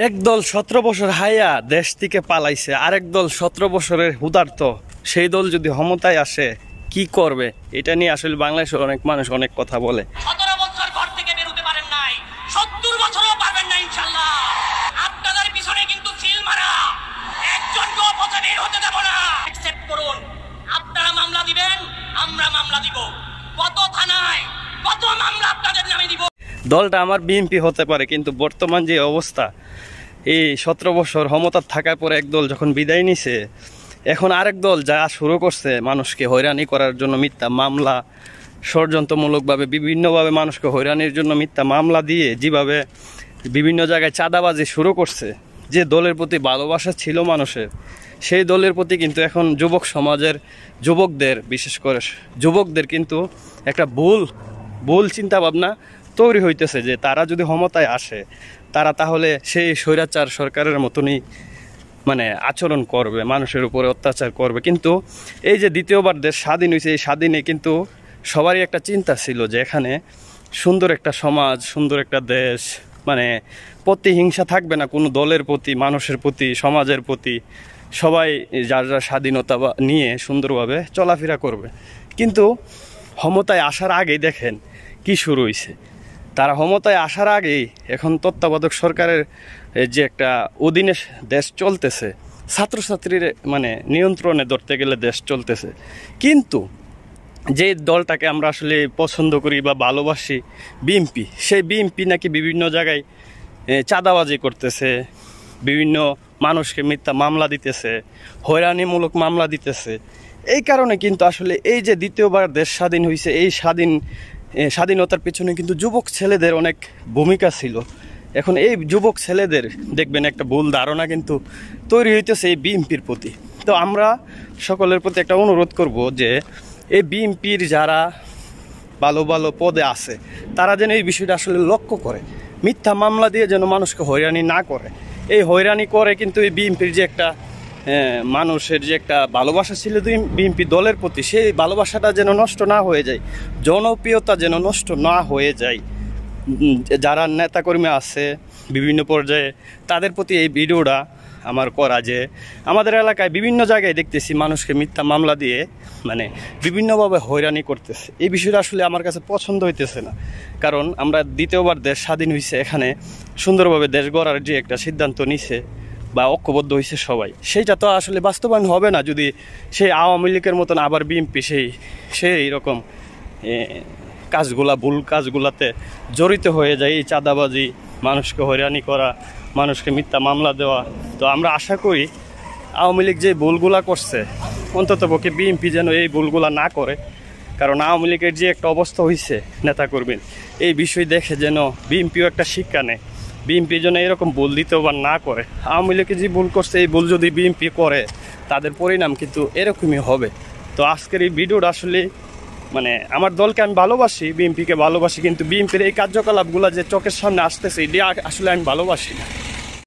একদল 17 বছর হাইয়া দেশ থেকে পালাইছে, আরেক দল 17 বছরের হুদার্থ সেই দল যদি ক্ষমতায় আসে কি করবে, এটা নিয়ে আসলে বাংলাদেশের অনেক মানুষ অনেক কথা বলে। 17 বছর ঘর থেকে বের হতে পারেন নাই, 70 বছরও পারবেন না ইনশাআল্লাহ। আপনাদের পিছনে কিন্তু সিল মারা, একজনকেও পথে বের হতে দেব না। অ্যাকসেপ্ট করুন, আপনারা মামলা দিবেন, আমরা মামলা দিব। কত থানায় কত মামলা আপনাদের নামে দিব। দলটা আমার বিএনপি হতে পারে, কিন্তু বর্তমান যে অবস্থা, এই 17 বছর ক্ষমতা থাকার পরে একদল যখন বিদায় নিছে, এখন আরেক দল যা শুরু করছে মানুষকে হয়রানি করার জন্য মিথ্যা মামলা, ষড়যন্ত্রমূলকভাবে বিভিন্নভাবে মানুষকে হয়রানির জন্য মিথ্যা মামলা দিয়ে যেভাবে বিভিন্ন জায়গায় চাঁদাবাজি শুরু করছে, যে দলের প্রতি ভালোবাসা ছিল মানুষের, সেই দলের প্রতি কিন্তু এখন যুবক সমাজের যুবকদের, বিশেষ করে যুবকদের কিন্তু একটা ভুল চিন্তাভাবনা তৈরি হইতেছে যে তারা যদি ক্ষমতায় আসে তারা তাহলে সেই স্বৈরাচার সরকারের মতনই মানে আচরণ করবে, মানুষের উপরে অত্যাচার করবে। কিন্তু এই যে দ্বিতীয়বার দেশ স্বাধীন হয়েছে, এই স্বাধীনে কিন্তু সবারই একটা চিন্তা ছিল যে এখানে সুন্দর একটা সমাজ, সুন্দর একটা দেশ, মানে প্রতিহিংসা থাকবে না কোনো দলের প্রতি, মানুষের প্রতি, সমাজের প্রতি, সবাই যার যার স্বাধীনতা নিয়ে সুন্দরভাবে চলাফেরা করবে। কিন্তু ক্ষমতায় আসার আগেই দেখেন কি শুরু হয়েছে। তারা ক্ষমতায় আসার আগেই এখন তত্ত্বাবধায়ক সরকারের যে একটা অধীনে দেশ চলতেছে, ছাত্রছাত্রীর মানে নিয়ন্ত্রণে ধরতে গেলে দেশ চলতেছে। কিন্তু যে দলটাকে আমরা আসলে পছন্দ করি বা ভালোবাসি, বিএনপি, সেই বিএনপি নাকি বিভিন্ন জায়গায় চাঁদাবাজি করতেছে, বিভিন্ন মানুষকে মিথ্যা মামলা দিতেছে, হয়রানিমূলক মামলা দিতেছে। এই কারণে কিন্তু আসলে এই যে দ্বিতীয়বার দেশ স্বাধীন হয়েছে, এই স্বাধীনতার পেছনে কিন্তু যুবক ছেলেদের অনেক ভূমিকা ছিল। এখন এই যুবক ছেলেদের দেখবেন একটা ভুল ধারণা কিন্তু তৈরি হইতেছে এই বিএনপির প্রতি। তো আমরা সকলের প্রতি একটা অনুরোধ করব যে এই বিএনপির যারা ভালো ভালো পদে আছে তারা যেন এই বিষয়টা আসলে লক্ষ্য করে, মিথ্যা মামলা দিয়ে যেন মানুষকে হয়রানি না করে। এই হয়রানি করে কিন্তু এই বিএনপির যে একটা মানুষের যে একটা ভালোবাসা ছিল বিএনপি দলের প্রতি, সেই ভালোবাসাটা যেন নষ্ট না হয়ে যায়, জনপ্রিয়তা যেন নষ্ট না হয়ে যায়। যারা নেতাকর্মী আছে বিভিন্ন পর্যায়ে, তাদের প্রতি এই ভিডিওটা আমার করা যে আমাদের এলাকায় বিভিন্ন জায়গায় দেখতেছি মানুষকে মিথ্যা মামলা দিয়ে মানে বিভিন্নভাবে হয়রানি করতেছে। এই বিষয়টা আসলে আমার কাছে পছন্দ হইতেছে না, কারণ আমরা দ্বিতীয়বার দেশ স্বাধীন হয়েছে, এখানে সুন্দরভাবে দেশ গড়ার যে একটা সিদ্ধান্ত নিছে বা ঐক্যবদ্ধ হয়েছে সবাই, সেইটা তো আসলে বাস্তবায়ন হবে না যদি সেই আওয়ামী লীগের মতন আবার বিএনপি সেই রকম কাজগুলা, ভুল কাজগুলাতে জড়িত হয়ে যায়, এই চাঁদাবাজি, মানুষকে হয়রানি করা, মানুষকে মিথ্যা মামলা দেওয়া। তো আমরা আশা করি আওয়ামী লীগ যে ভুলগুলা করছে, অন্ততপক্ষে বিএনপি যেন এই ভুলগুলা না করে, কারণ আওয়ামী লীগের যে একটা অবস্থা হয়েছে নেতাকর্মীর, এই বিষয় দেখে যেন বিএনপিও একটা শিক্ষা নেয়, বিএনপি যেন এরকম ভুল দ্বিতীয়বার না করে। আওয়ামী লীগে যে ভুল করছে, এই ভুল যদি বিএনপি করে তাদের পরিণাম কিন্তু এরকমই হবে। তো আজকের এই ভিডিওটা আসলে মানে আমার দলকে আমি ভালোবাসি, বিএনপিকে ভালোবাসি, কিন্তু বিএনপির এই কার্যকলাপগুলো যে চোখের সামনে আসতেছে, এটা আসলে আমি ভালোবাসি না।